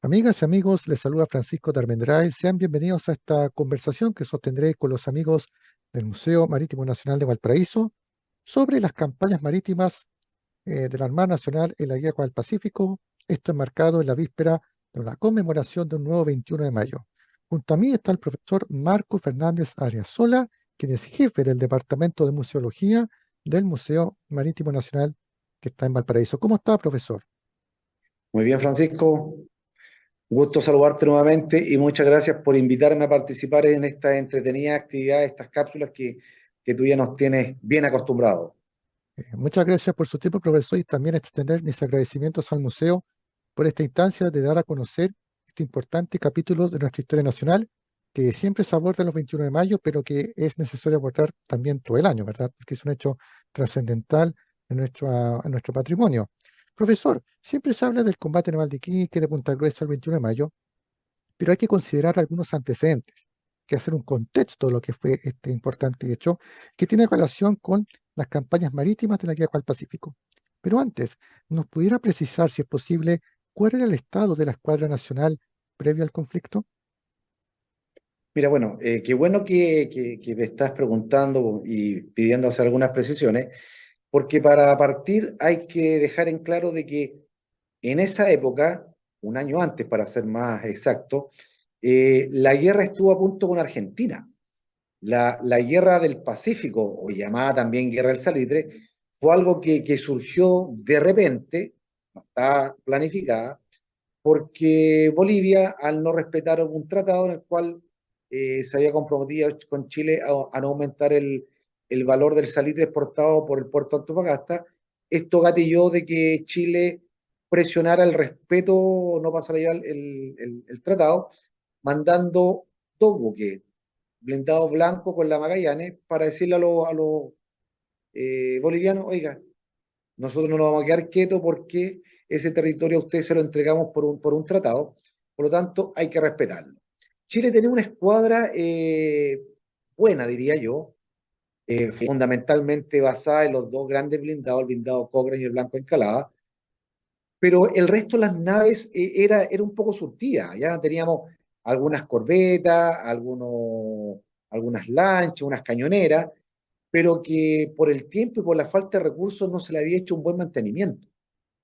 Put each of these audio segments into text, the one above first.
Amigas y amigos, les saluda Francisco de Armendáriz. Sean bienvenidos a esta conversación que sostendré con los amigos del Museo Marítimo Nacional de Valparaíso sobre las campañas marítimas de la Armada Nacional en la Guerra del Pacífico. Esto enmarcado en la víspera de la conmemoración de un nuevo 21 de mayo. Junto a mí está el profesor Marco Fernández Ariasola, quien es jefe del Departamento de Museología del Museo Marítimo Nacional que está en Valparaíso. ¿Cómo está, profesor? Muy bien, Francisco. Gusto saludarte nuevamente y muchas gracias por invitarme a participar en esta entretenida actividad, estas cápsulas que tú ya nos tienes bien acostumbrados. Muchas gracias por su tiempo, profesor, y también extender mis agradecimientos al museo por esta instancia de dar a conocer este importante capítulo de nuestra historia nacional, que siempre se aborda los 21 de mayo, pero que es necesario abordar también todo el año, ¿verdad? Porque es un hecho trascendental en nuestro patrimonio. Profesor, siempre se habla del combate naval de Iquique, de Punta Gruesa el 21 de mayo, pero hay que considerar algunos antecedentes, que hacer un contexto de lo que fue este importante hecho, que tiene relación con las campañas marítimas de la Guerra del Pacífico. Pero antes, ¿nos pudiera precisar, si es posible, cuál era el estado de la Escuadra Nacional previo al conflicto? Mira, bueno, qué bueno que me estás preguntando y pidiendo hacer algunas precisiones, porque para partir hay que dejar en claro de que en esa época, un año antes para ser más exacto, la guerra estuvo a punto con Argentina. La guerra del Pacífico, o llamada también guerra del Salitre, fue algo que surgió de repente, no está planificada, porque Bolivia, al no respetar un tratado en el cual se había comprometido con Chile a no aumentar el valor del salitre exportado por el puerto de Antofagasta, esto gatilló de que Chile presionara el respeto, no pasara ya el tratado, mandando dos buques blindado blanco con la Magallanes para decirle a los bolivianos, oiga, nosotros no nos vamos a quedar quietos porque ese territorio a ustedes se lo entregamos por un tratado, por lo tanto hay que respetarlo. Chile tenía una escuadra buena, diría yo, fundamentalmente basada en los dos grandes blindados, el blindado Cochrane y el Blanco Encalada, pero el resto de las naves era un poco surtida. Ya teníamos algunas corbetas, algunas lanchas, unas cañoneras, pero que por el tiempo y por la falta de recursos no se le había hecho un buen mantenimiento.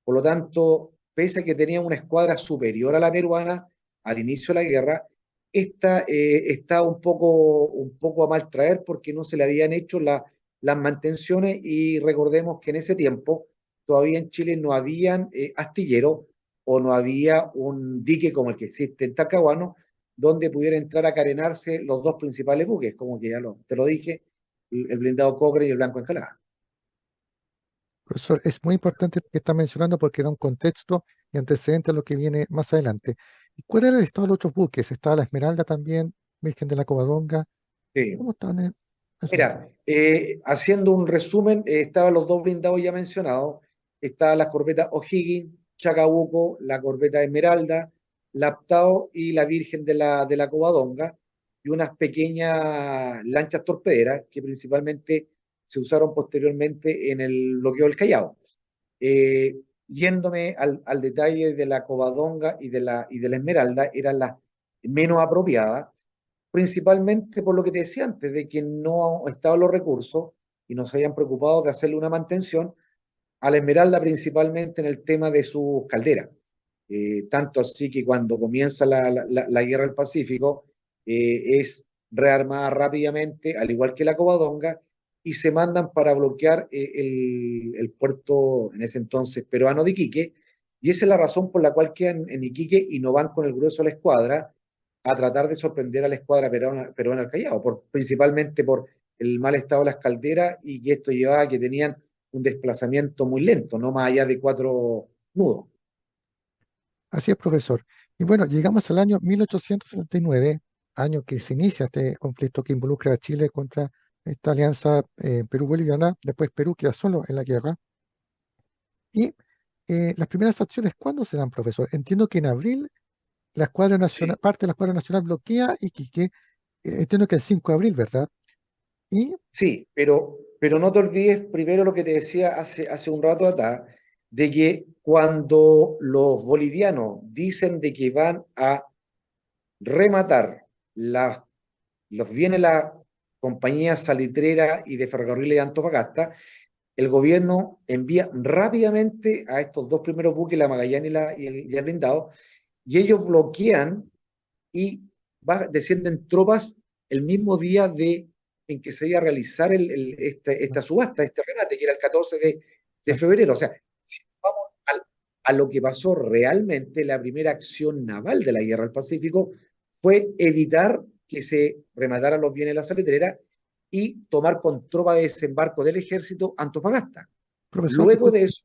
Por lo tanto, pese a que tenía una escuadra superior a la peruana al inicio de la guerra, esta estaba un poco a mal traer porque no se le habían hecho las mantenciones y recordemos que en ese tiempo todavía en Chile no habían astilleros o no había un dique como el que existe en Talcahuano donde pudiera entrar a carenarse los dos principales buques, como que te lo dije, el blindado Cochrane y el Blanco Encalada. Profesor, es muy importante lo que está mencionando porque da un contexto y antecedente a lo que viene más adelante. ¿Y cuál era el estado de los otros buques? ¿Estaba la Esmeralda también, Virgen de la Covadonga? Sí. ¿Cómo estaban esos otros? Mira, haciendo un resumen, estaban los dos blindados ya mencionados, estaban las corbetas O'Higgins, Chacabuco, la corbeta Esmeralda, Laptao y la Virgen de la Covadonga, y unas pequeñas lanchas torpederas que principalmente se usaron posteriormente en el bloqueo del Callao. Yéndome al detalle de la Covadonga y de la Esmeralda, eran las menos apropiadas principalmente por lo que te decía antes, de que no estaban los recursos y no se habían preocupado de hacerle una mantención a la Esmeralda principalmente en el tema de sus calderas. Tanto así que cuando comienza la guerra del Pacífico es rearmada rápidamente, al igual que la Covadonga, y se mandan para bloquear el puerto en ese entonces peruano de Iquique, y esa es la razón por la cual quedan en Iquique y no van con el grueso de la escuadra a tratar de sorprender a la escuadra peruana al Callao, principalmente por el mal estado de las calderas y que esto llevaba a que tenían un desplazamiento muy lento, no más allá de 4 nudos. Así es, profesor. Y bueno, llegamos al año 1879, año que se inicia este conflicto que involucra a Chile contra esta alianza Perú-Boliviana. Después Perú queda solo en la guerra. Y las primeras acciones, ¿cuándo se dan, profesor? Entiendo que en abril la Escuadra Nacional, Sí, parte de la Escuadra Nacional bloquea Iquique. Entiendo que el 5 de abril, ¿verdad? Y sí, pero no te olvides primero lo que te decía hace un rato atrás, de que cuando los bolivianos dicen de que van a rematar los bienes de la compañía salitrera y de ferrocarriles de Antofagasta, el gobierno envía rápidamente a estos dos primeros buques, la Magallanes y el Blindado, y ellos bloquean y descienden tropas el mismo día en que se iba a realizar esta subasta, este remate, que era el 14 de ¿cierto? febrero. O sea, si vamos a lo que pasó realmente, la primera acción naval de la Guerra del Pacífico fue evitar que se remataran los bienes de la salitrera y tomar con tropa de desembarco del ejército Antofagasta. Profesor, Luego disculpe, de eso,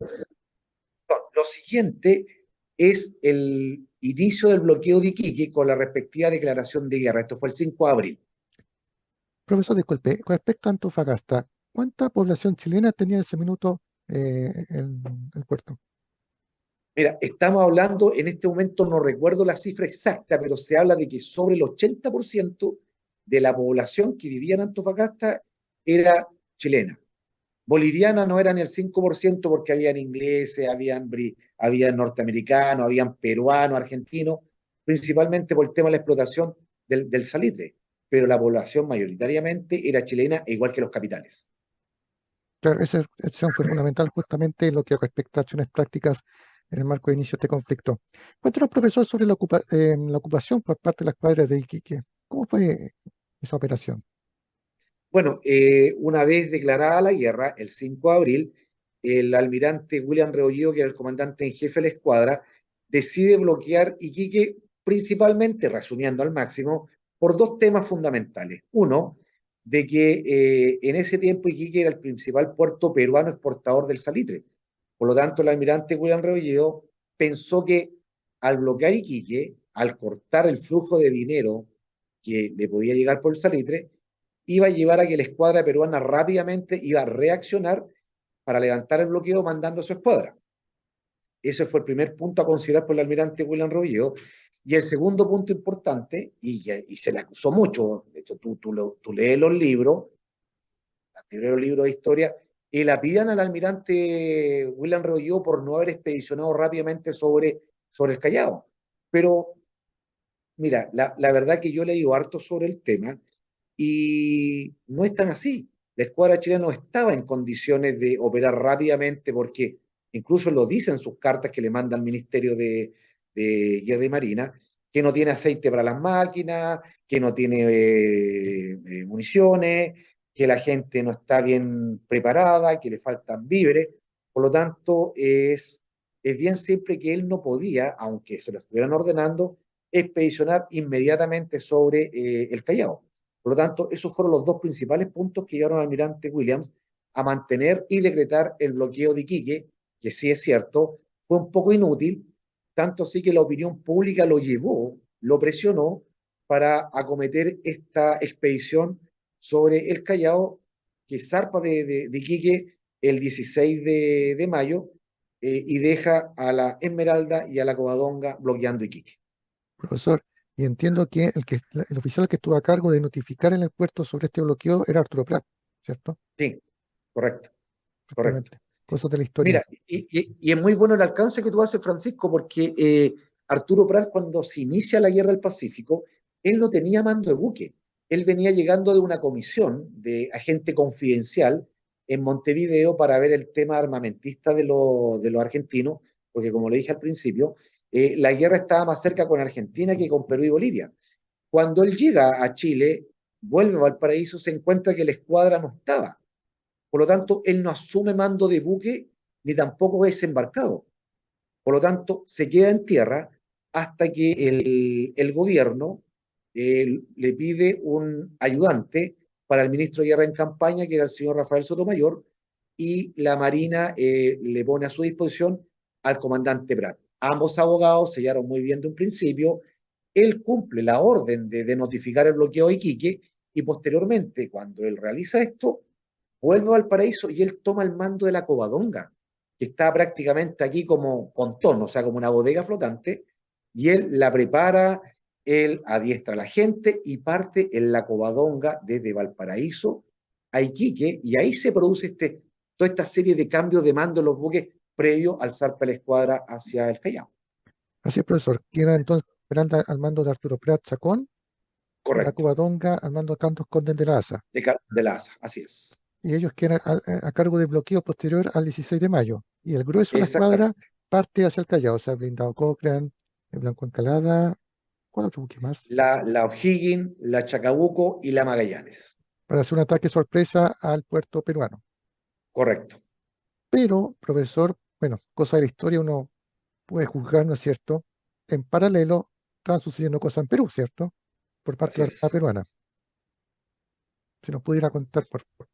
lo siguiente es el inicio del bloqueo de Iquique con la respectiva declaración de guerra. Esto fue el 5 de abril. profesor, disculpe, con respecto a Antofagasta, ¿cuánta población chilena tenía en ese minuto el puerto? Mira, estamos hablando, en este momento no recuerdo la cifra exacta, pero se habla de que sobre el 80% de la población que vivía en Antofagasta era chilena. Boliviana no era ni el 5% porque habían ingleses, habían norteamericanos, habían peruanos, argentinos, principalmente por el tema de la explotación del salitre. Pero la población mayoritariamente era chilena, e igual que los capitales. Claro, esa acción fue fundamental justamente en lo que respecta a acciones prácticas en el marco de inicio de este conflicto. Cuéntanos, profesor, sobre la ocupación por parte de las cuadras de Iquique. ¿Cómo fue esa operación? Bueno, una vez declarada la guerra, el 5 de abril, el almirante William Rebolledo, que era el comandante en jefe de la escuadra, decide bloquear Iquique principalmente, resumiendo al máximo, por dos temas fundamentales. Uno, de que en ese tiempo Iquique era el principal puerto peruano exportador del salitre. Por lo tanto, el almirante William Rebolledo pensó que al bloquear Iquique, al cortar el flujo de dinero que le podía llegar por el salitre, iba a llevar a que la escuadra peruana rápidamente iba a reaccionar para levantar el bloqueo mandando a su escuadra. Ese fue el primer punto a considerar por el almirante William Robillo. Y el segundo punto importante, y se le acusó mucho, de hecho tú lees los libros, los libros de historia, y la pidan al almirante William Robillo por no haber expedicionado rápidamente sobre el Callao. Pero mira, la verdad que yo he leído harto sobre el tema y no es tan así. La escuadra chilena no estaba en condiciones de operar rápidamente porque incluso lo dicen sus cartas que le manda al Ministerio de Guerra y Marina, que no tiene aceite para las máquinas, que no tiene municiones, que la gente no está bien preparada, que le faltan víveres. Por lo tanto, es bien simple que él no podía, aunque se lo estuvieran ordenando, expedicionar inmediatamente sobre el Callao. Por lo tanto, esos fueron los dos principales puntos que llevaron al almirante Williams a mantener y decretar el bloqueo de Iquique, que sí es cierto, fue un poco inútil, tanto así que la opinión pública lo llevó, lo presionó para acometer esta expedición sobre el Callao, que zarpa de Iquique el 16 de mayo y deja a la Esmeralda y a la Covadonga bloqueando Iquique. Profesor, y entiendo que el oficial que estuvo a cargo de notificar en el puerto sobre este bloqueo era Arturo Prat, ¿cierto? Sí, correcto, correcto. Efectivamente. Cosas de la historia. Mira, y es muy bueno el alcance que tú haces, Francisco, porque Arturo Prat, cuando se inicia la guerra del Pacífico, él no tenía mando de buque. Él venía llegando de una comisión de agente confidencial en Montevideo para ver el tema armamentista de los argentinos, porque como le dije al principio, la guerra estaba más cerca con Argentina que con Perú y Bolivia. Cuando él llega a Chile, vuelve a Valparaíso, se encuentra que la escuadra no estaba. Por lo tanto, él no asume mando de buque ni tampoco es embarcado. Por lo tanto, se queda en tierra hasta que el gobierno le pide un ayudante para el ministro de Guerra en campaña, que era el señor Rafael Sotomayor, y la Marina le pone a su disposición al comandante Prat. Ambos abogados sellaron muy bien de un principio. Él cumple la orden de notificar el bloqueo de Iquique y posteriormente, cuando él realiza esto, vuelve al paraíso y él toma el mando de la Covadonga, que está prácticamente aquí como pontón, o sea, como una bodega flotante, y él la prepara, él adiestra a la gente y parte en la Covadonga desde Valparaíso a Iquique, y ahí se produce toda esta serie de cambios de mando en los buques previo al zarpe de la escuadra hacia el Callao. Así es, profesor. Queda entonces Esmeralda al mando de Arturo Prat Chacón y la Correcto, Covadonga al mando de Cantos Condel de la ASA. de la ASA, así es. Y ellos quedan a cargo del bloqueo posterior al 16 de mayo. Y el grueso de la escuadra Exactamente. parte hacia el Callao, o sea, blindado Cochrane, el Blanco Encalada, ¿cuál otro buque más? La O'Higgins, la Chacabuco y la Magallanes. Para hacer un ataque sorpresa al puerto peruano. Correcto. Pero, profesor, bueno, cosa de la historia, uno puede juzgar, ¿no es cierto? En paralelo, estaban sucediendo cosas en Perú, ¿cierto? Por parte Así de la Armada es. peruana. Si nos pudiera contar, por favor.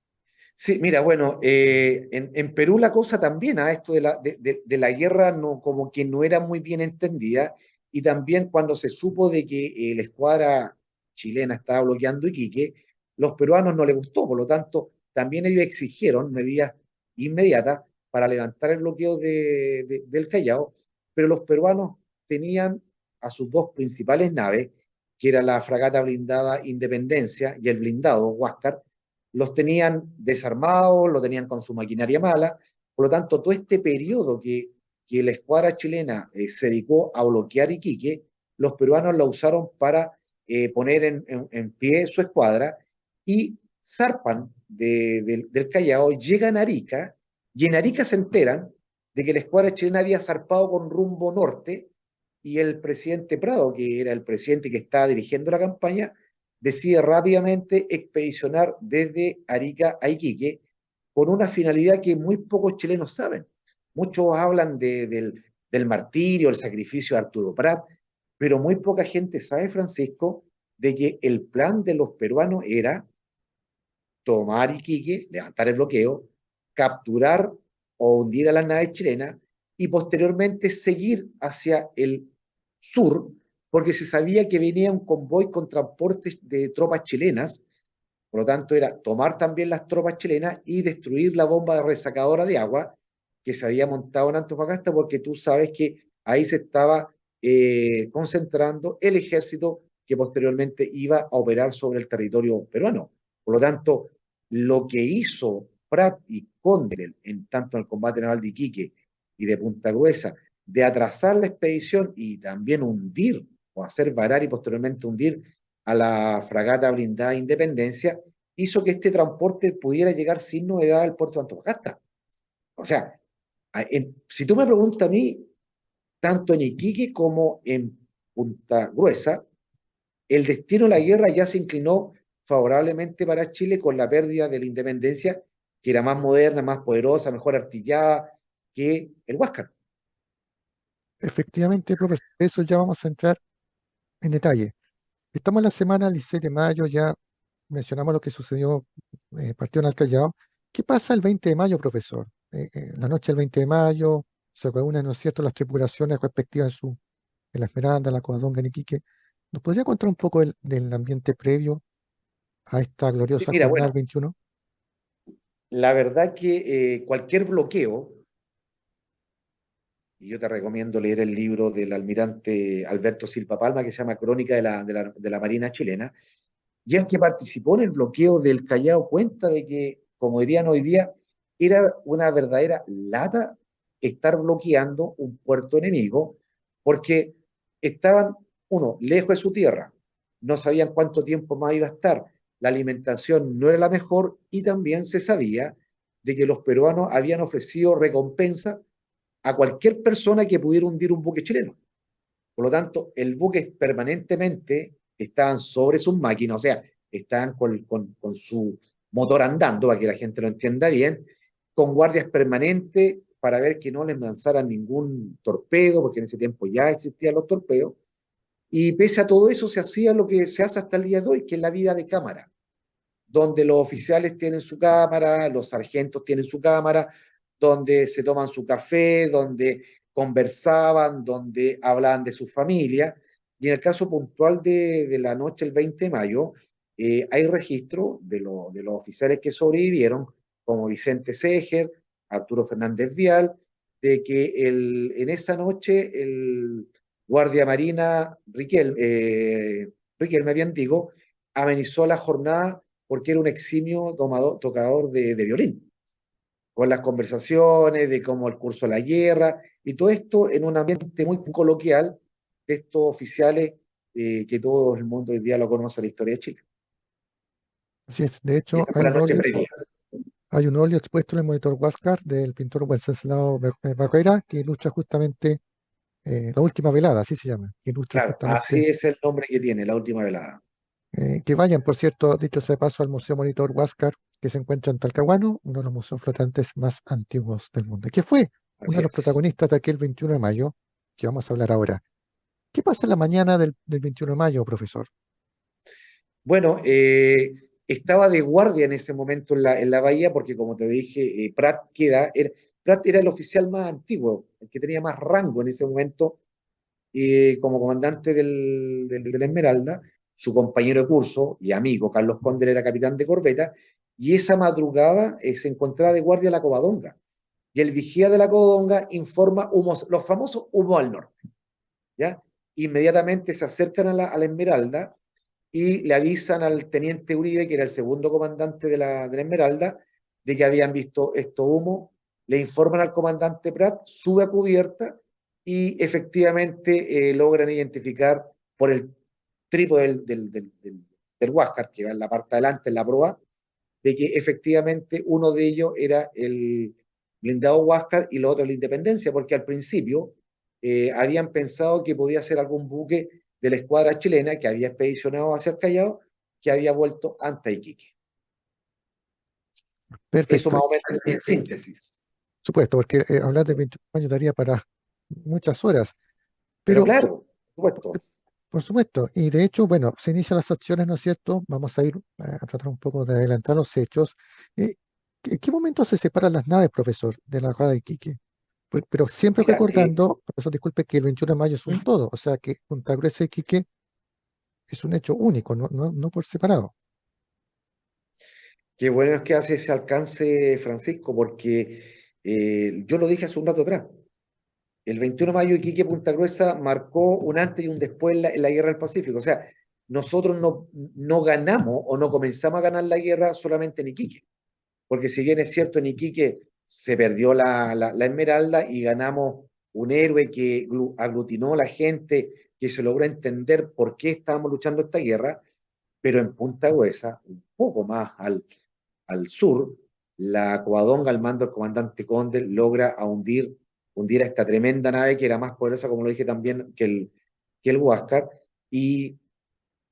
Sí, mira, bueno, en Perú la cosa también, esto de la guerra no, como que no era muy bien entendida, y también cuando se supo de que la escuadra chilena estaba bloqueando Iquique, los peruanos no les gustó, por lo tanto, también ellos exigieron medidas inmediatas para levantar el bloqueo del Callao, pero los peruanos tenían a sus dos principales naves, que era la fragata blindada Independencia y el blindado Huáscar, los tenían desarmados, lo tenían con su maquinaria mala, por lo tanto, todo este periodo que la escuadra chilena se dedicó a bloquear Iquique, los peruanos la usaron para poner en pie su escuadra y zarpan del Callao, llegan a Arica, y en Arica se enteran de que la escuadra chilena había zarpado con rumbo norte, y el presidente Prado, que era el presidente que estaba dirigiendo la campaña, decide rápidamente expedicionar desde Arica a Iquique con una finalidad que muy pocos chilenos saben. Muchos hablan del martirio, el sacrificio de Arturo Prat, pero muy poca gente sabe, Francisco, de que el plan de los peruanos era tomar Iquique, levantar el bloqueo, capturar o hundir a las naves chilenas y posteriormente seguir hacia el sur, porque se sabía que venía un convoy con transportes de tropas chilenas. Por lo tanto, era tomar también las tropas chilenas y destruir la bomba resacadora de agua que se había montado en Antofagasta, porque tú sabes que ahí se estaba concentrando el ejército que posteriormente iba a operar sobre el territorio peruano. Por lo tanto, lo que hizo Prat y Condel, en tanto en el combate naval de Iquique y de Punta Gruesa, de atrasar la expedición y también hundir o hacer varar y posteriormente hundir a la fragata blindada Independencia, hizo que este transporte pudiera llegar sin novedad al puerto de Antofagasta. O sea, si tú me preguntas a mí, tanto en Iquique como en Punta Gruesa, el destino de la guerra ya se inclinó favorablemente para Chile con la pérdida de la independencia, que era más moderna, más poderosa, mejor artillada que el Huáscar. Efectivamente, profesor, eso ya vamos a entrar en detalle. Estamos en la semana del 16 de mayo, ya mencionamos lo que sucedió, partió en el Callao. ¿Qué pasa el 20 de mayo, profesor? La noche del 20 de mayo se reúnen, ¿no es cierto?, las tripulaciones respectivas en la Esmeralda, en la Covadonga, en Iquique. ¿Nos podría contar un poco del ambiente previo a esta Sí, gloriosa mira, jornada del bueno, 21? la verdad que cualquier bloqueo, y yo te recomiendo leer el libro del almirante Alberto Silva Palma, que se llama Crónica de la Marina Chilena, y el que participó en el bloqueo del Callao cuenta de que, como dirían hoy día, era una verdadera lata estar bloqueando un puerto enemigo, porque estaban, uno, lejos de su tierra, no sabían cuánto tiempo más iba a estar, la alimentación no era la mejor, y también se sabía de que los peruanos habían ofrecido recompensa a cualquier persona que pudiera hundir un buque chileno. Por lo tanto, el buque permanentemente estaban sobre sus máquinas, o sea, estaban con su motor andando, para que la gente lo entienda bien, con guardias permanentes para ver que no les lanzaran ningún torpedo, porque en ese tiempo ya existían los torpedos, y pese a todo eso se hacía lo que se hace hasta el día de hoy, que es la vida de cámara, donde los oficiales tienen su cámara, los sargentos tienen su cámara, donde se toman su café, donde conversaban, donde hablaban de su familia. Y en el caso puntual de la noche del 20 de mayo, hay registro de los oficiales que sobrevivieron, como Vicente Seger, Arturo Fernández Vial, de que en esa noche el guardia marina Riquelme, bien digo, amenizó la jornada porque era un eximio tocador de violín. con las conversaciones de cómo el curso de la guerra, y todo esto en un ambiente muy coloquial de estos oficiales que todo el mundo hoy día lo conoce en la historia de Chile. Así es. De Y hecho, esta fue la noche previa. hay un óleo expuesto en el monitor Huáscar del pintor Wenceslao Barrera que ilustra justamente la última velada, así se llama, que ilustra Claro, así justamente. es el nombre que tiene, la última velada. Que vayan, por cierto, dicho sea de paso, al Museo Monitor Huáscar, que se encuentra en Talcahuano, uno de los museos flotantes más antiguos del mundo, que fue uno Así de los es. protagonistas de aquel 21 de mayo, que vamos a hablar ahora. ¿Qué pasa en la mañana del 21 de mayo, profesor? Bueno, estaba de guardia en ese momento en la bahía porque, como te dije, Prat era el oficial más antiguo, el que tenía más rango en ese momento como comandante del Esmeralda. Su compañero de curso y amigo, Carlos Condel, era capitán de corbeta, y esa madrugada se encontraba de guardia la Covadonga. Y el vigía de la Covadonga informa humos, los famosos humos al norte, ¿ya? Inmediatamente se acercan a la Esmeralda y le avisan al teniente Uribe, que era el segundo comandante de la Esmeralda, de que habían visto estos humos. Le informan al comandante Prat, sube a cubierta y efectivamente logran identificar por el trípode del Huáscar, que va en la parte de adelante, en la proa, de que efectivamente uno de ellos era el blindado Huáscar y lo otro la Independencia, porque al principio habían pensado que podía ser algún buque de la escuadra chilena que había expedicionado hacia el Callao, que había vuelto ante Iquique. Eso Perfecto, más o menos en síntesis. supuesto, porque hablar de 21 años daría para muchas horas, Pero pero claro, por supuesto. por supuesto, y de hecho, bueno, se inician las acciones, ¿no es cierto? Vamos a ir a tratar un poco de adelantar los hechos. Eh, ¿En qué momento se separan las naves, profesor, de la Rada de Iquique? Pero siempre Mira, recordando, profesor, disculpe, que el 21 de mayo es un todo, o sea que Punta Gruesa y Iquique es un hecho único, no por separado. qué bueno es que hace ese alcance, Francisco, porque yo lo dije hace un rato atrás. El 21 de mayo, Iquique Punta Gruesa marcó un antes y un después en la Guerra del Pacífico. O sea, nosotros no ganamos o no comenzamos a ganar la guerra solamente en Iquique. Porque si bien es cierto, en Iquique se perdió la Esmeralda y ganamos un héroe que aglutinó a la gente, que se logró entender por qué estábamos luchando esta guerra, pero en Punta Gruesa, un poco más al sur, la Covadonga, al mando del comandante Conde, logra hundir a esta tremenda nave que era más poderosa, como lo dije también, que el Huáscar, y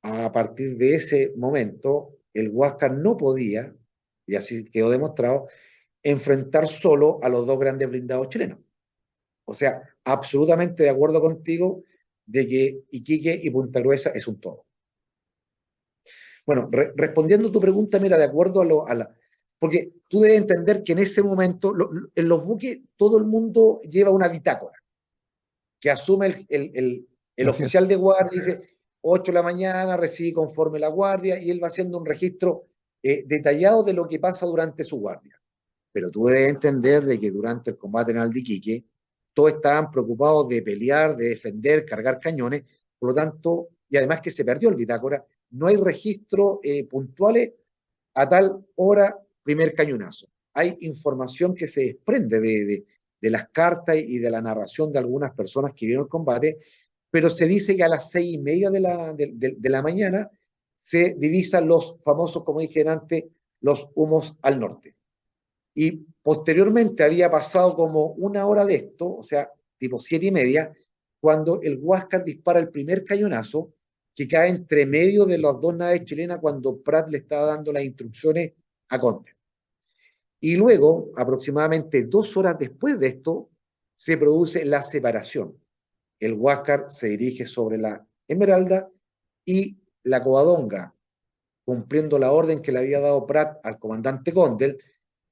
a partir de ese momento, el Huáscar no podía, y así quedó demostrado, enfrentar solo a los dos grandes blindados chilenos. O sea, absolutamente de acuerdo contigo de que Iquique y Punta Gruesa es un todo. Bueno, respondiendo a tu pregunta, mira, de acuerdo a la. Porque tú debes entender que en ese momento, en los buques, todo el mundo lleva una bitácora que asume el Así es. oficial de guardia, dice 8 de la mañana, recibe conforme la guardia, y él va haciendo un registro detallado de lo que pasa durante su guardia. Pero tú debes entender de que durante el combate en Aldiquique, todos estaban preocupados de pelear, de defender, cargar cañones, por lo tanto, y además que se perdió el bitácora, no hay registros puntuales a tal hora, primer cañonazo. Hay información que se desprende de las cartas y de la narración de algunas personas que vieron el combate, pero se dice que a las 6:30 de la mañana se divisan los famosos, como dije antes, los humos al norte. Y posteriormente había pasado como una hora de esto, o sea, tipo 7:30, cuando el Huáscar dispara el primer cañonazo que cae entre medio de las dos naves chilenas cuando Prat le estaba dando las instrucciones a Conde. Y luego, aproximadamente 2 horas después de esto, se produce la separación. El Huáscar se dirige sobre la Esmeralda y la Covadonga, cumpliendo la orden que le había dado Prat al comandante Condel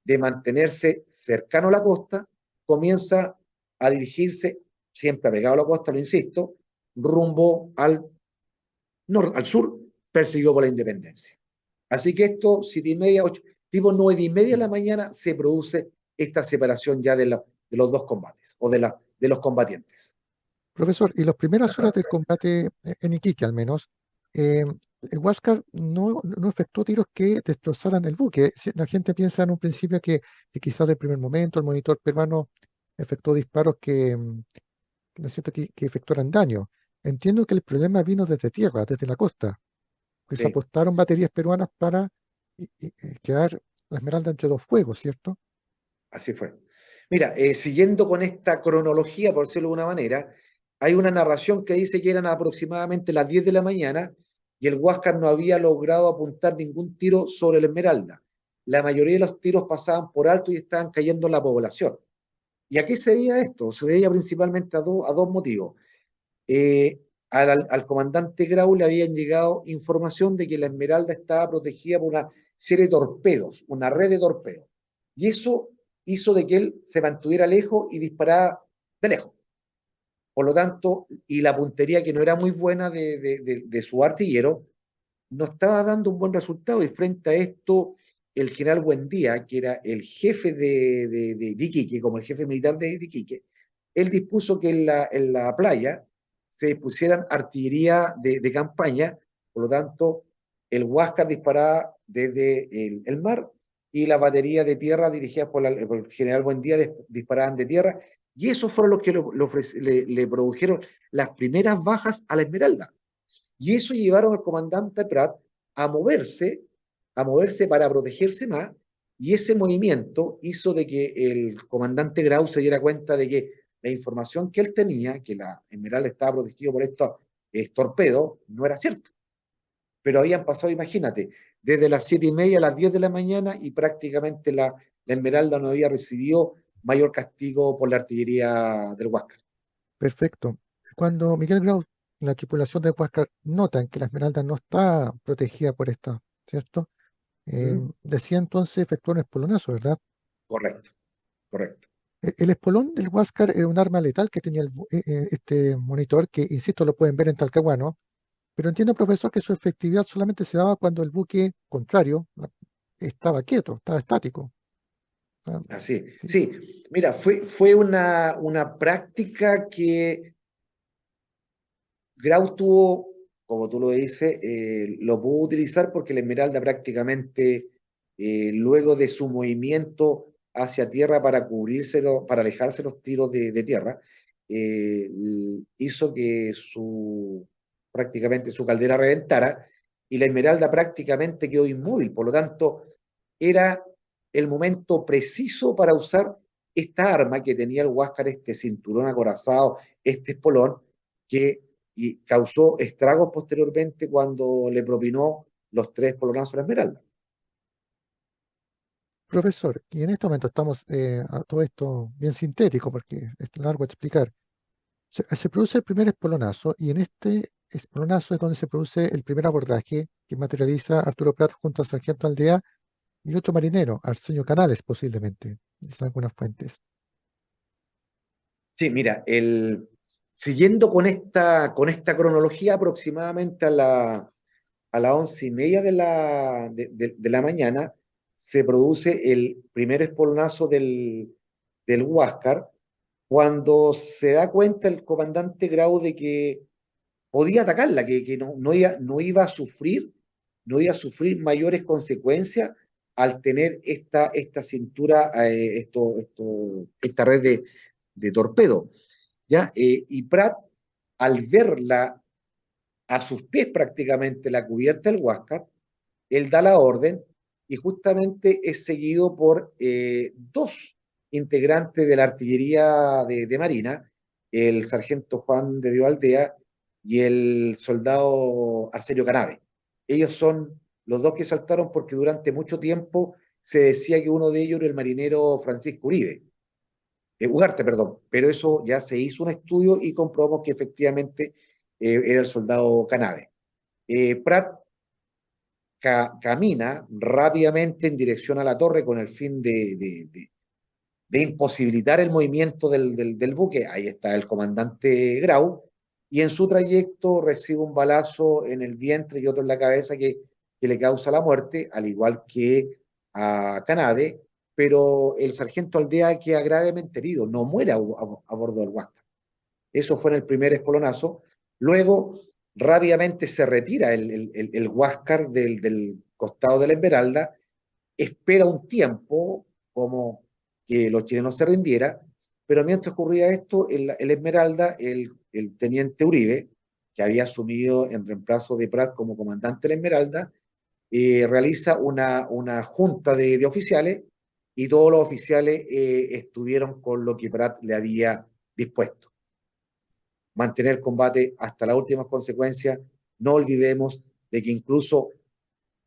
de mantenerse cercano a la costa, comienza a dirigirse, siempre apegado a la costa, lo insisto, rumbo al sur, perseguido por la independencia. Así que esto, 7:30, 8, tipo 9:30 de la mañana, se produce esta separación ya de los dos combates, o de los combatientes. Profesor, y las primeras horas del combate en Iquique al menos, eh, el Huáscar no efectuó tiros que destrozaran el buque. La gente piensa en un principio que quizás del primer momento el monitor peruano efectuó disparos ¿no es cierto?, que efectuaran daño. Entiendo que el problema vino desde tierra, desde la costa, que se Sí, apostaron baterías peruanas para quedar la Esmeralda entre dos fuegos, ¿cierto? así fue. Mira, siguiendo con esta cronología, por decirlo de una manera, hay una narración que dice que eran aproximadamente las 10 de la mañana y el Huáscar no había logrado apuntar ningún tiro sobre la Esmeralda. La mayoría de los tiros pasaban por alto y estaban cayendo en la población. ¿Y a qué se debía esto? Se debía principalmente a dos motivos. Al comandante Grau le habían llegado información de que la Esmeralda estaba protegida por una serie de torpedos, una red de torpedos. Y eso hizo de que él se mantuviera lejos y disparara de lejos. Por lo tanto, y la puntería que no era muy buena de su artillero, no estaba dando un buen resultado. Y frente a esto, el general Buendía, que era el jefe de Iquique, como el jefe militar de Iquique, él dispuso que en la playa se pusieran artillería de campaña, por lo tanto, el Huáscar disparaba desde el mar y la batería de tierra dirigida por el general Buendía disparaban de tierra, y eso fueron los que le produjeron las primeras bajas a la Esmeralda. Y eso llevaron al comandante Prat a moverse, a moverse para protegerse más, y ese movimiento hizo de que el comandante Grau se diera cuenta de que la información que él tenía, que la Esmeralda estaba protegida por estos torpedos, no era cierto. Pero habían pasado, imagínate, desde las 7:30 a las 10 de la mañana y prácticamente la Esmeralda no había recibido mayor castigo por la artillería del Huáscar. Perfecto. Cuando Miguel Grau y la tripulación de Huáscar notan que la Esmeralda no está protegida por esta, ¿cierto? ¿Mm? Decía entonces efectuar un espolonazo, ¿verdad? Correcto, correcto. El espolón del Huáscar era un arma letal que tenía este monitor, que, insisto, lo pueden ver en Talcahuano, pero entiendo, profesor, que su efectividad solamente se daba cuando el buque contrario estaba quieto, estaba estático. Ah, Así, sí. sí, mira, fue una práctica que Grau tuvo, como tú lo dices, lo pudo utilizar porque la Esmeralda prácticamente, luego de su movimiento hacia tierra para cubrirse, para alejarse los tiros de tierra, eh, hizo que prácticamente su caldera reventara y la Esmeralda prácticamente quedó inmóvil. Por lo tanto, era el momento preciso para usar esta arma que tenía el Huáscar, este cinturón acorazado, este espolón, que y causó estragos posteriormente cuando le propinó los tres polonazos a la Esmeralda. Profesor, y en este momento estamos a todo esto bien sintético porque es largo de explicar. Se produce el primer espolonazo y en este espolonazo es donde se produce el primer abordaje que materializa Arturo Prat junto al sargento Aldea y otro marinero, Arsenio Canales posiblemente, dicen algunas fuentes. Sí, mira, siguiendo con esta cronología, aproximadamente a las 11:30 de la mañana, se produce el primer espolonazo del Huáscar, cuando se da cuenta el comandante Grau de que podía atacarla, que no iba a sufrir, no iba a sufrir mayores consecuencias al tener esta cintura, esta red de torpedo. ¿Ya? Y Pratt, al verla a sus pies prácticamente la cubierta del Huáscar, él da la orden y justamente es seguido por dos integrantes de la artillería de Marina, el sargento Juan de Dios Aldea y el soldado Arsenio Canave. Ellos son los dos que saltaron porque durante mucho tiempo se decía que uno de ellos era el marinero Francisco Uribe, Ugarte, perdón, pero eso ya se hizo un estudio y comprobamos que efectivamente era el soldado Canave. Pratt camina rápidamente en dirección a la torre con el fin de imposibilitar el movimiento del buque. Ahí está el comandante Grau, y en su trayecto recibe un balazo en el vientre y otro en la cabeza que le causa la muerte, al igual que a Canave, pero el sargento Aldea queda gravemente herido, no muere a bordo del Huáscar. Eso fue en el primer espolonazo. Luego rápidamente se retira el Huáscar del costado de la Esmeralda, espera un tiempo como que los chilenos se rindieran, pero mientras ocurría esto, el Esmeralda, el teniente Uribe, que había asumido en reemplazo de Prat como comandante de la Esmeralda, realiza una junta de oficiales y todos los oficiales estuvieron con lo que Prat le había dispuesto. Mantener el combate hasta las últimas consecuencias. No olvidemos de que incluso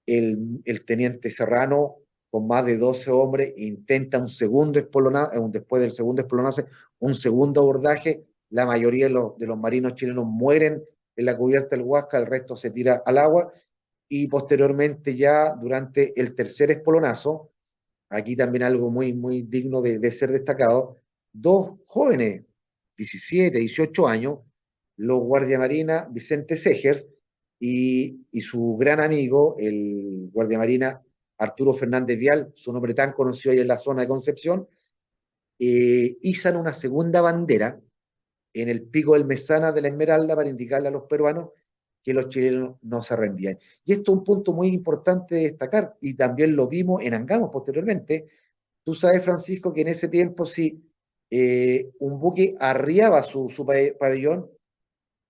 el teniente Serrano, con más de 12 hombres, intenta un segundo espolonaje, después del segundo espolonaje, un segundo abordaje. La mayoría de los marinos chilenos mueren en la cubierta del Huasca, el resto se tira al agua, y posteriormente ya durante el tercer espolonazo, aquí también algo muy digno de ser destacado, dos jóvenes, 17, 18 años, los guardiamarina Vicente Segers y su gran amigo, el guardiamarina Arturo Fernández Vial, su nombre tan conocido ahí en la zona de Concepción, izan una segunda bandera en el pico del Mesana de la Esmeralda para indicarle a los peruanos que los chilenos no se rendían. Y esto es un punto muy importante de destacar, y también lo vimos en Angamos posteriormente. Tú sabes, Francisco, que en ese tiempo si un buque arriaba su pabellón,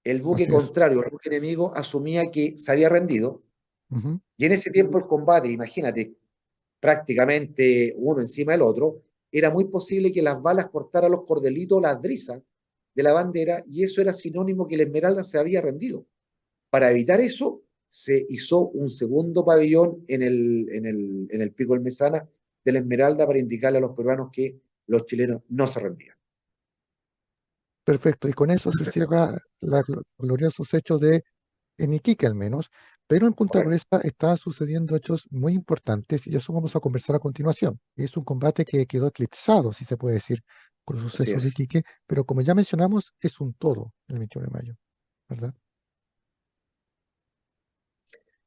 el buque Así es. contrario, el buque enemigo, asumía que se había rendido, Ujú. y en ese tiempo el combate, imagínate, prácticamente uno encima del otro, era muy posible que las balas cortaran los cordelitos, las drisas de la bandera, y eso era sinónimo que la Esmeralda se había rendido. Para evitar eso, se hizo un segundo pabellón en el Pico del Mesana de la Esmeralda para indicarle a los peruanos que los chilenos no se rendían. Perfecto. Y con eso se cierra los gloriosos hechos de en Iquique al menos, pero en Punta Correcto. Arenas están sucediendo hechos muy importantes y eso vamos a conversar a continuación. Es un combate que quedó eclipsado, si se puede decir, con los Así sucesos de es. Iquique, pero como ya mencionamos, es un todo el 21 de mayo, ¿verdad?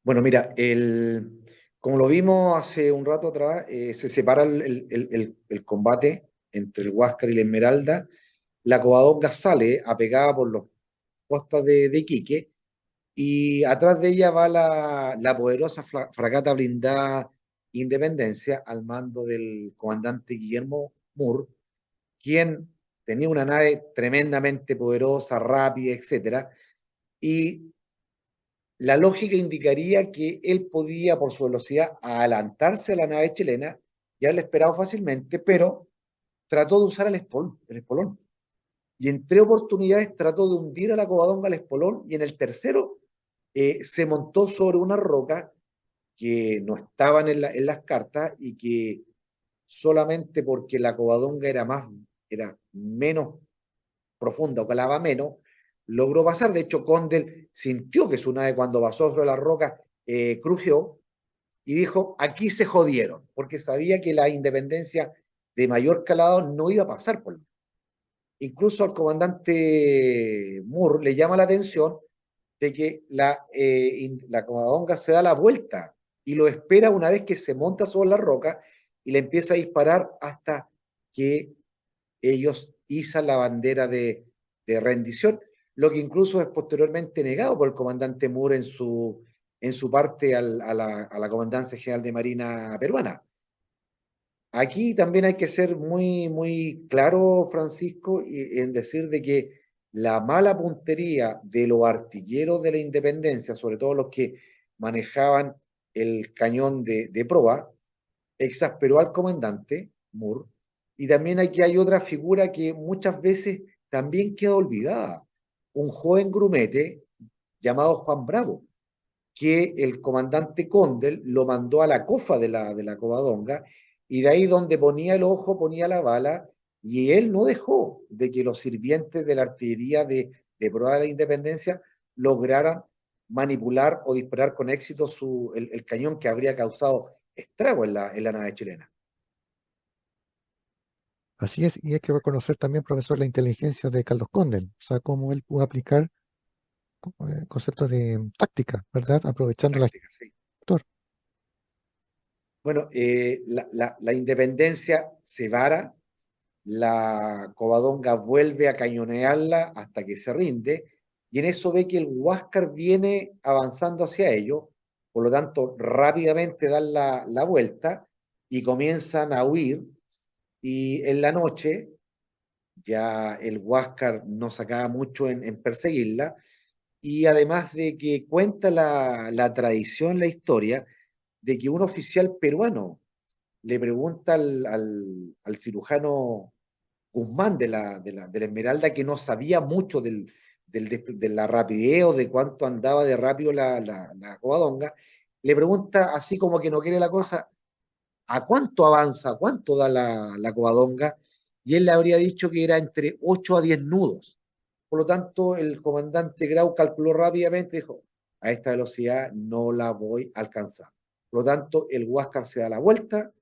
Bueno, mira, como lo vimos hace un rato atrás, se separa el combate entre el Huáscar y la Esmeralda. La Covadonga sale apegada por las costas de Iquique, y atrás de ella va la poderosa fragata blindada Independencia al mando del comandante Guillermo Moore, quien tenía una nave tremendamente poderosa, rápida, etcétera, y la lógica indicaría que él podía, por su velocidad, adelantarse a la nave chilena y haberla esperado fácilmente, pero trató de usar el espolón. Y en tres oportunidades trató de hundir a la Covadonga al espolón, y en el tercero se montó sobre una roca que no estaban en las cartas, y que solamente porque la Covadonga era menos profunda o calaba menos, logró pasar. De hecho, Condel sintió que su nave, cuando pasó sobre la roca, crujió, y dijo, aquí se jodieron, porque sabía que la Independencia de mayor calado no iba a pasar por. Incluso al comandante Moore le llama la atención de que la Covadonga se da la vuelta y lo espera una vez que se monta sobre la roca, y le empieza a disparar hasta que ellos izan la bandera de rendición, lo que incluso es posteriormente negado por el comandante Moore en su parte a la Comandancia General de Marina peruana. Aquí también hay que ser muy claro, Francisco, en decir de que la mala puntería de los artilleros de la Independencia, sobre todo los que manejaban el cañón de proa, exasperó al comandante Moore. Y también aquí hay otra figura que muchas veces también queda olvidada: un joven grumete llamado Juan Bravo, que el comandante Condel lo mandó a la cofa de la Covadonga, y de ahí donde ponía el ojo ponía la bala, y él no dejó de que los sirvientes de la artillería de proa de la Independencia lograran manipular o disparar con éxito el cañón que habría causado estrago en la nave chilena. Así es, y hay que reconocer también, profesor, la inteligencia de Carlos Condel, o sea, cómo él pudo aplicar conceptos de táctica, ¿verdad? Aprovechando la Práctica, sí. actor. Bueno, la Independencia se vara, la Covadonga vuelve a cañonearla hasta que se rinde, y en eso ve que el Huáscar viene avanzando hacia ellos, por lo tanto rápidamente dan la vuelta y comienzan a huir, y en la noche ya el Huáscar no sacaba mucho en perseguirla, y además de que cuenta la tradición, la historia, de que un oficial peruano le pregunta al cirujano Guzmán de la Esmeralda, que no sabía mucho de la rapidez o de cuánto andaba de rápido la Covadonga, le pregunta así como que no quiere la cosa, ¿a cuánto avanza, a cuánto da la Covadonga? Y él le habría dicho que era entre 8 a 10 nudos. Por lo tanto, el comandante Grau calculó rápidamente, dijo, a esta velocidad no la voy a alcanzar. Por lo tanto, el Huáscar se da la vuelta,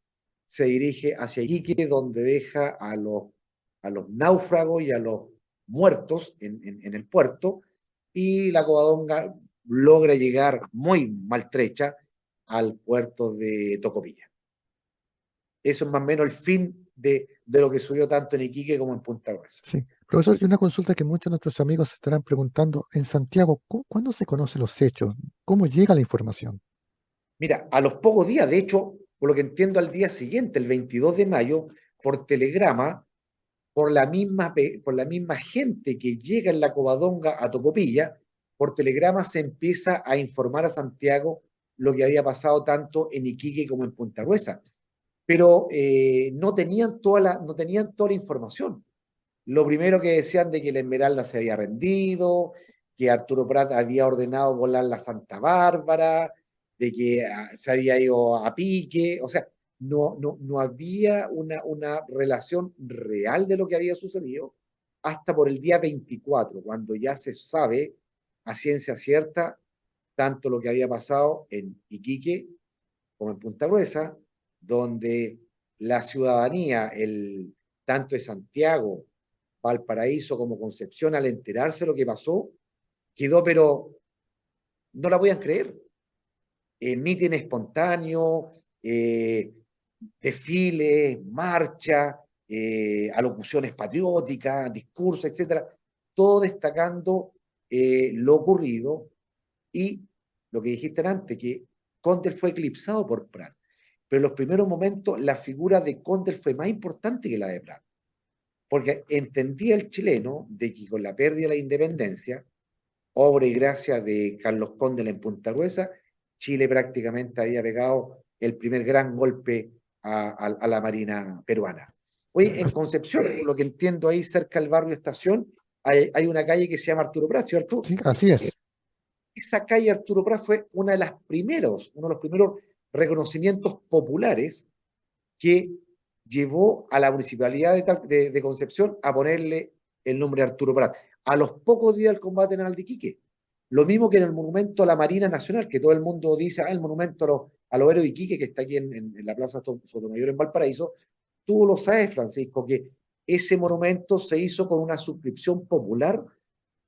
se dirige hacia Iquique, donde deja a los náufragos y a los muertos en el puerto, y la Covadonga logra llegar muy maltrecha al puerto de Tocopilla. Eso es más o menos el fin de lo que subió tanto en Iquique como en Punta Gruesa. Sí. Profesor, y una consulta que muchos de nuestros amigos se estarán preguntando, en Santiago, ¿cuándo se conocen los hechos? ¿Cómo llega la información? Mira, a los pocos días, de hecho, por lo que entiendo, al día siguiente, el 22 de mayo, por telegrama, por la misma gente que llega en la Covadonga a Tocopilla, por telegrama se empieza a informar a Santiago lo que había pasado tanto en Iquique como en Punta Gruesa. Pero no tenían toda la información. Lo primero que decían de que la Esmeralda se había rendido, que Arturo Prat había ordenado volar la Santa Bárbara, de que se había ido a pique, o sea, no había una relación real de lo que había sucedido hasta por el día 24, cuando ya se sabe a ciencia cierta tanto lo que había pasado en Iquique como en Punta Gruesa, donde la ciudadanía, tanto de Santiago, Valparaíso como Concepción, al enterarse de lo que pasó, quedó, pero no la podían creer. Mitin espontáneo, desfiles, marcha, alocuciones patrióticas, discursos, etcétera, todo destacando lo ocurrido y lo que dijiste antes, que Condel fue eclipsado por Prat. Pero en los primeros momentos la figura de Condel fue más importante que la de Prat, porque entendía el chileno de que con la pérdida de la independencia, obra y gracia de Carlos Condel en Punta Gruesa, Chile prácticamente había pegado el primer gran golpe a la Marina peruana. Hoy en Concepción, por lo que entiendo, ahí cerca del barrio Estación, hay una calle que se llama Arturo Prat, ¿cierto? Sí, así es. Esa calle Arturo Prat fue uno de los primeros reconocimientos populares que llevó a la municipalidad de Concepción a ponerle el nombre de Arturo Prat. A los pocos días del combate naval de Iquique. Lo mismo que en el monumento a la Marina Nacional, que todo el mundo dice, el monumento a los héroes de Iquique, que está aquí en la Plaza Sotomayor en Valparaíso. Tú lo sabes, Francisco, que ese monumento se hizo con una suscripción popular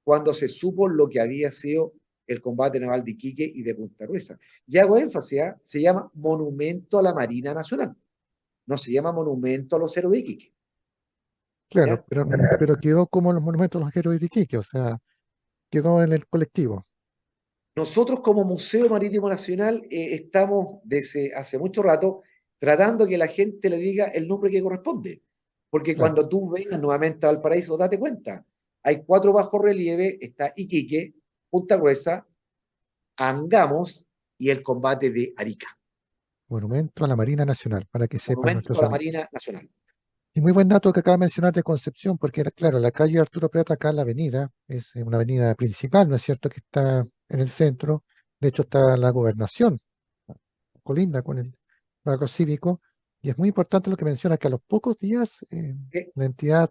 cuando se supo lo que había sido el combate naval de Iquique y de Punta Gruesa. Y hago énfasis, se llama Monumento a la Marina Nacional, no se llama Monumento a los Héroes de Iquique. Claro, ¿Ya? pero quedó como los monumentos de los héroes de Iquique, o sea, quedó en el colectivo. Nosotros como Museo Marítimo Nacional estamos desde hace mucho rato tratando que la gente le diga el nombre que corresponde. Porque Claro, cuando tú vengas nuevamente a Valparaíso, date cuenta, hay 4 bajorrelieves, está Iquique, Punta Gruesa, Angamos y el combate de Arica. monumento a la Marina Nacional, para que sepan Monumento nuestros a la amigos. Marina Nacional. Y muy buen dato que acaba de mencionar de Concepción, porque claro, la calle Arturo Prat acá en la avenida, es una avenida principal, ¿no es cierto?, que está en el centro. De hecho, está la gobernación, colinda con el barrio cívico, y es muy importante lo que menciona, que a los pocos días ¿Ok? la entidad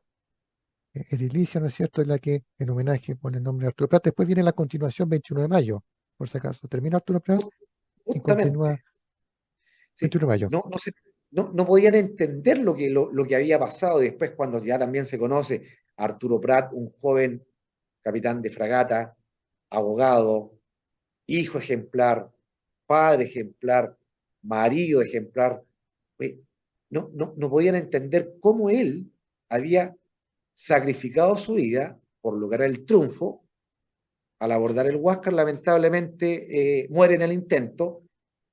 edilicia, ¿no es cierto?, es la que en homenaje pone el nombre de Arturo Prat. Después viene la continuación 21 de mayo, por si acaso. Termina Arturo Prat y continúa Justamente, sí, 21 de mayo. no podían entender lo que había pasado. Y después, cuando ya también se conoce a Arturo Prat, un joven capitán de fragata, abogado, hijo ejemplar, padre ejemplar, marido ejemplar, eh, no podían entender cómo él había sacrificado su vida por lograr el triunfo al abordar el Huáscar, lamentablemente muere en el intento,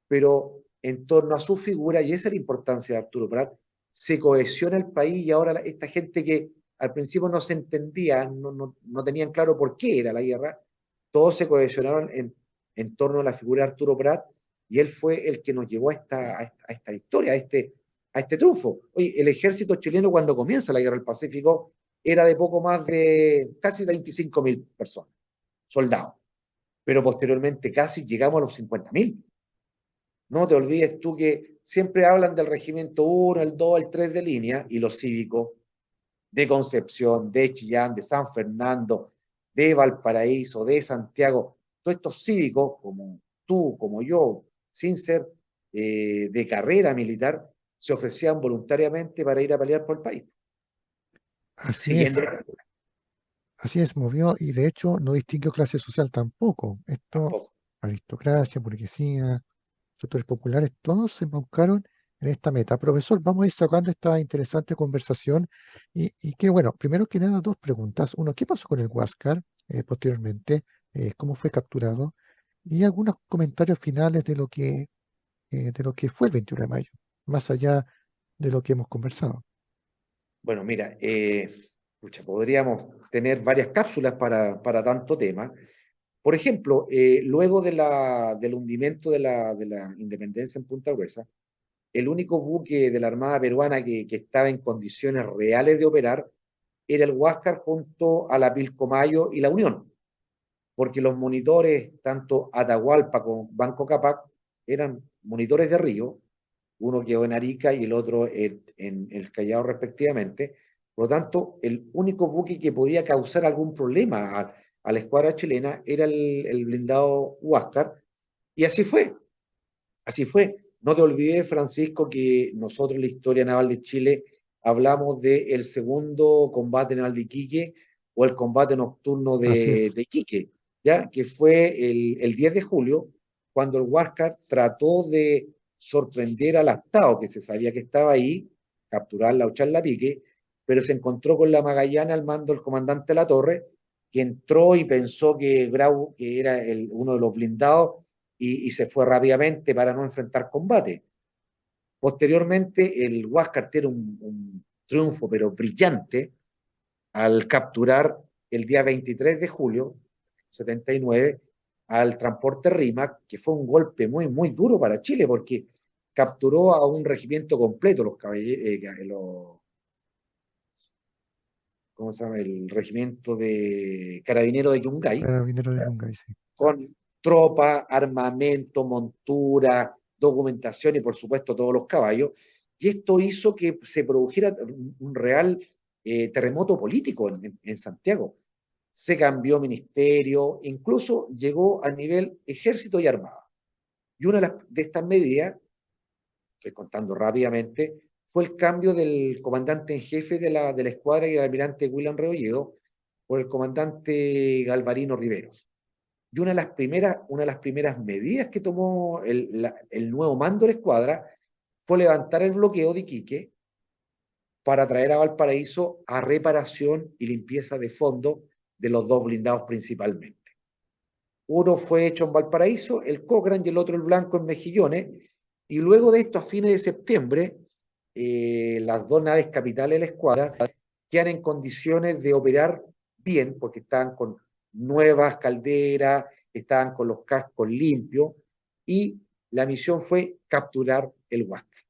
pero en torno a su figura, y esa es la importancia de Arturo Prat, se cohesiona el país y ahora esta gente que al principio no se entendía, no tenían claro por qué era la guerra, todos se cohesionaron en torno a la figura de Arturo Prat y él fue el que nos llevó a esta victoria, a este triunfo. Oye, el ejército chileno cuando comienza la guerra del Pacífico era de poco más de casi 25.000 personas, soldados, pero posteriormente casi llegamos a los 50.000. No te olvides tú que siempre hablan del regimiento 1, el 2, el 3 de línea y los cívicos de Concepción, de Chillán, de San Fernando, de Valparaíso, de Santiago, todos estos cívicos, como tú, como yo, sin ser de carrera militar, se ofrecían voluntariamente para ir a pelear por el país. Así Siguiendo es, así es, movió y de hecho no distinguió clase social tampoco. Esto, tampoco. aristocracia, burguesía, sectores populares, todos se embaucaron en esta meta. Profesor, vamos a ir sacando esta interesante conversación y que, bueno, primero que nada, dos preguntas. Uno, ¿qué pasó con el Huáscar posteriormente? ¿Cómo fue capturado? Y algunos comentarios finales de lo que fue el 21 de mayo, más allá de lo que hemos conversado. Bueno, mira, pucha, podríamos tener varias cápsulas para tanto tema. Por ejemplo, luego del hundimiento de la independencia en Punta Gruesa, el único buque de la Armada peruana que estaba en condiciones reales de operar era el Huáscar junto a la Pilcomayo y la Unión, porque los monitores, tanto Atahualpa como Banco Cápac, eran monitores de río, uno quedó en Arica y el otro en el Callao respectivamente. Por lo tanto, el único buque que podía causar algún problema a la escuadra chilena era el blindado Huáscar, y así fue. Así fue. No te olvides, Francisco, que nosotros en la historia naval de Chile hablamos del segundo combate naval de Iquique o el combate nocturno Así es, de Iquique, ¿ya? Que fue el 10 de julio, cuando el Huáscar trató de sorprender al Astao, que se sabía que estaba ahí, capturarla o echarla a pique, pero se encontró con la Magallanes al mando del comandante La Torre, que entró y pensó que Grau, que era uno de los blindados, y se fue rápidamente para no enfrentar combate. Posteriormente, el Huáscar tiene un triunfo, pero brillante, al capturar el día 23 de julio 79 al transporte Rímac, que fue un golpe muy, muy duro para Chile, porque capturó a un regimiento completo, ¿cómo se llama? El regimiento de carabineros de Yungay, carabinero de Yungay, sí. con tropa, armamento, montura, documentación y por supuesto todos los caballos. Y esto hizo que se produjera un real terremoto político en Santiago. Se cambió ministerio, incluso llegó a nivel ejército y armada. Y una de estas medidas, estoy contando rápidamente, fue el cambio del comandante en jefe de la escuadra y el almirante William Rebolledo por el comandante Galvarino Riveros. Y una de las primeras medidas que tomó el nuevo mando de la escuadra fue levantar el bloqueo de Iquique para traer a Valparaíso a reparación y limpieza de fondo de los dos blindados principalmente. Uno fue hecho en Valparaíso, el Cochrane, y el otro el Blanco en Mejillones, y luego de esto, a fines de septiembre, las dos naves capitales de la escuadra quedan en condiciones de operar bien, porque estaban con nuevas calderas, estaban con los cascos limpios, y la misión fue capturar el Huáscar.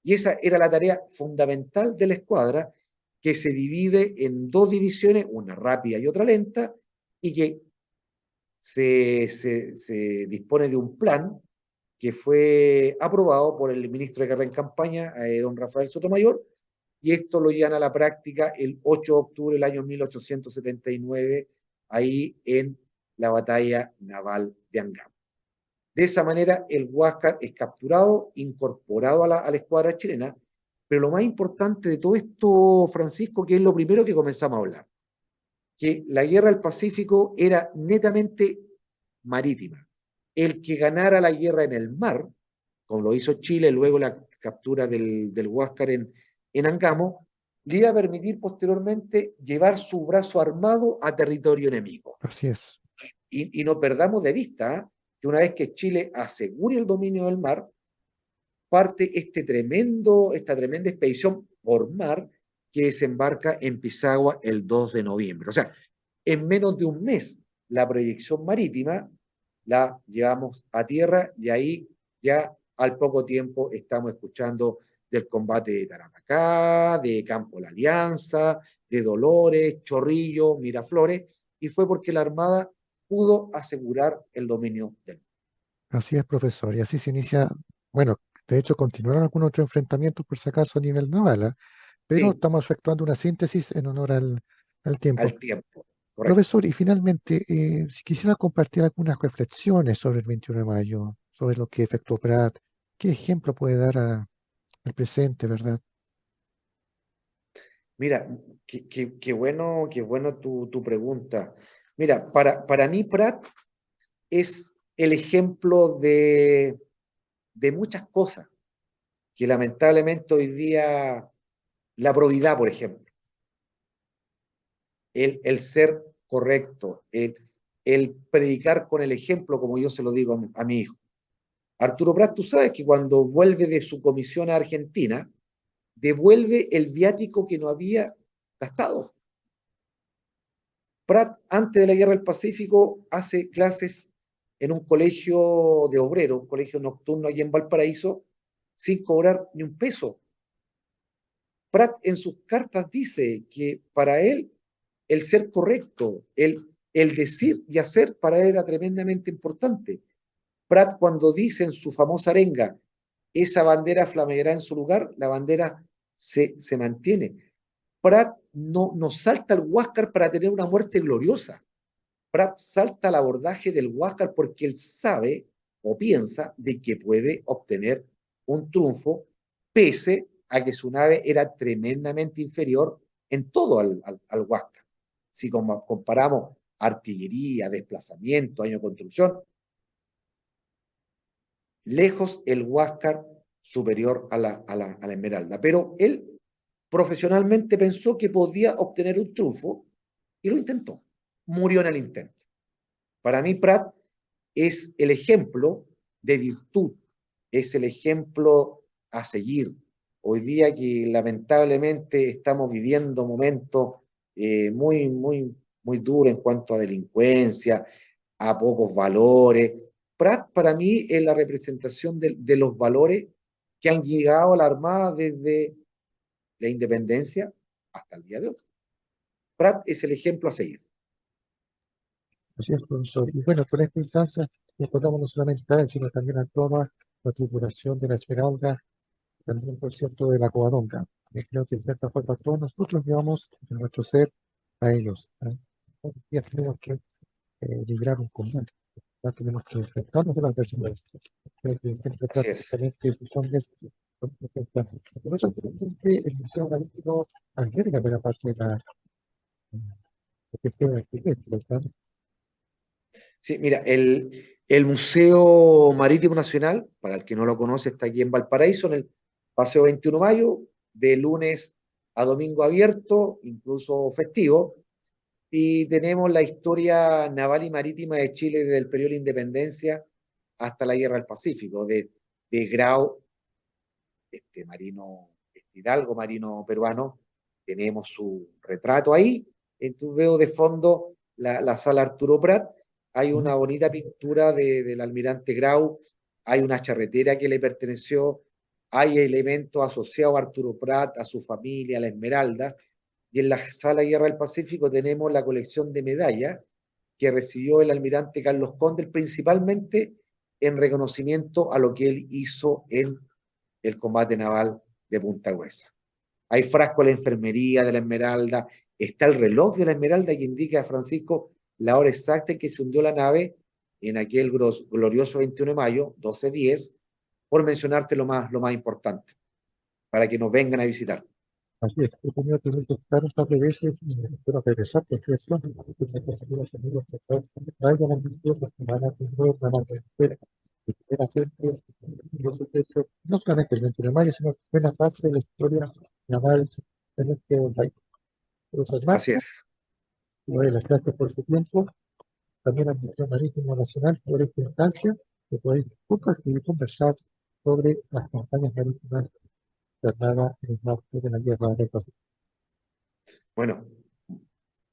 Y esa era la tarea fundamental de la escuadra, que se divide en dos divisiones, una rápida y otra lenta, y que se dispone de un plan que fue aprobado por el ministro de Guerra en campaña, don Rafael Sotomayor, y esto lo llevan a la práctica el 8 de octubre del año 1879, ahí en la batalla naval de Angamos. De esa manera, el Huáscar es capturado, incorporado a la escuadra chilena, pero lo más importante de todo esto, Francisco, que es lo primero que comenzamos a hablar, que la guerra del Pacífico era netamente marítima. El que ganara la guerra en el mar, como lo hizo Chile, luego la captura del Huáscar en Angamo, le iba a permitir posteriormente llevar su brazo armado a territorio enemigo. Así es. y no perdamos de vista, ¿eh?, que una vez que Chile asegure el dominio del mar, parte esta tremenda expedición por mar que desembarca en Pisagua el 2 de noviembre. O sea, en menos de un mes, la proyección marítima la llevamos a tierra y ahí ya al poco tiempo estamos escuchando del combate de Tarapacá, de Campo La Alianza, de Dolores, Chorrillo, Miraflores, y fue porque la Armada pudo asegurar el dominio del mar. Así es, profesor. Y así se inicia, bueno, de hecho continuaron algunos otros enfrentamientos por si acaso a nivel naval, ¿ah? Pero Sí, estamos efectuando una síntesis en honor al tiempo. al tiempo, correcto. Profesor, y finalmente, si quisiera compartir algunas reflexiones sobre el 21 de mayo, sobre lo que efectuó Prat, ¿qué ejemplo puede dar al presente, verdad? Mira, qué bueno tu pregunta. Mira, para mí Prat es el ejemplo de muchas cosas que lamentablemente hoy día, la probidad, por ejemplo, el ser correcto, el predicar con el ejemplo, como yo se lo digo a mi hijo. Arturo Prat, tú sabes que cuando vuelve de su comisión a Argentina, devuelve el viático que no había gastado. Prat, antes de la Guerra del Pacífico, hace clases en un colegio de obreros, un colegio nocturno allí en Valparaíso, sin cobrar ni un peso. Prat en sus cartas dice que para él el ser correcto, el decir y hacer para él era tremendamente importante. Prat cuando dice en su famosa arenga, esa bandera flameará en su lugar, la bandera se mantiene. Prat no salta al Huáscar para tener una muerte gloriosa. Prat salta al abordaje del Huáscar porque él sabe o piensa de que puede obtener un triunfo pese a que su nave era tremendamente inferior en todo al Huáscar. Si comparamos artillería, desplazamiento, año de construcción, lejos el Huáscar superior a la Esmeralda. Pero él profesionalmente pensó que podía obtener un triunfo y lo intentó. Murió en el intento. Para mí, Prat es el ejemplo de virtud, es el ejemplo a seguir. Hoy día que lamentablemente estamos viviendo momentos muy duros en cuanto a delincuencia, a pocos valores. Prat para mí es la representación de los valores que han llegado a la Armada desde la independencia hasta el día de hoy. Prat es el ejemplo a seguir. Así es, profesor. Y bueno, con esta instancia, recordamos no solamente a él, sino también a toda la tripulación de la Esmeralda, también, por cierto, de la Covadonga. Creo que, en cierta forma, todos nosotros llevamos en nuestro ser a ellos, ¿eh? Todos los días tenemos que librar un combate. Ya tenemos que enfrentarnos a las adversidades. Creo que siempre Así trata es. diferentes decisiones. Por eso creo que el Museo Marítimo alberga buena parte de la gestión de arquitectos, ¿verdad? Sí, mira, el Museo Marítimo Nacional, para el que no lo conoce, está aquí en Valparaíso, en el Paseo 21 de Mayo, de lunes a domingo abierto, incluso festivo, y tenemos la historia naval y marítima de Chile desde el periodo de la independencia hasta la Guerra del Pacífico, de Grau, marino, hidalgo marino peruano, tenemos su retrato ahí. Entonces veo de fondo la sala Arturo Prat, hay una bonita pintura del almirante Grau, hay una charretera que le perteneció, hay elementos asociados a Arturo Prat, a su familia, a la Esmeralda, y en la sala Guerra del Pacífico tenemos la colección de medallas que recibió el almirante Carlos Condel, principalmente en reconocimiento a lo que él hizo en el combate naval de Punta Gruesa. Hay frasco de la enfermería de la Esmeralda, está el reloj de la Esmeralda que indica a Francisco la hora exacta en que se hundió la nave en aquel glorioso 21 de mayo, 12:10, por mencionarte lo más importante, para que nos vengan a visitar. Así es, he tenido que visitar un par de veces y espero regresar porque es lo que los amigos que traigan ambiciosas que van a tener, van a tener, que hacer, los hechos, no solamente el 21 de mayo, sino que buena parte de la historia naval en este país. Profesor Así Marco, es. le doy las gracias por su tiempo. también al Museo Marítimo Nacional por esta instancia, que podéis compartir y conversar sobre las campañas marítimas realizadas en el marco de la Guerra del Pacífico. Bueno,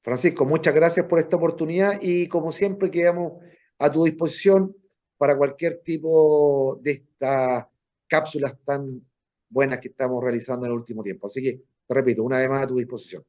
Francisco, muchas gracias por esta oportunidad y como siempre quedamos a tu disposición para cualquier tipo de estas cápsulas tan buenas que estamos realizando en el último tiempo. Así que, te repito, una vez más a tu disposición.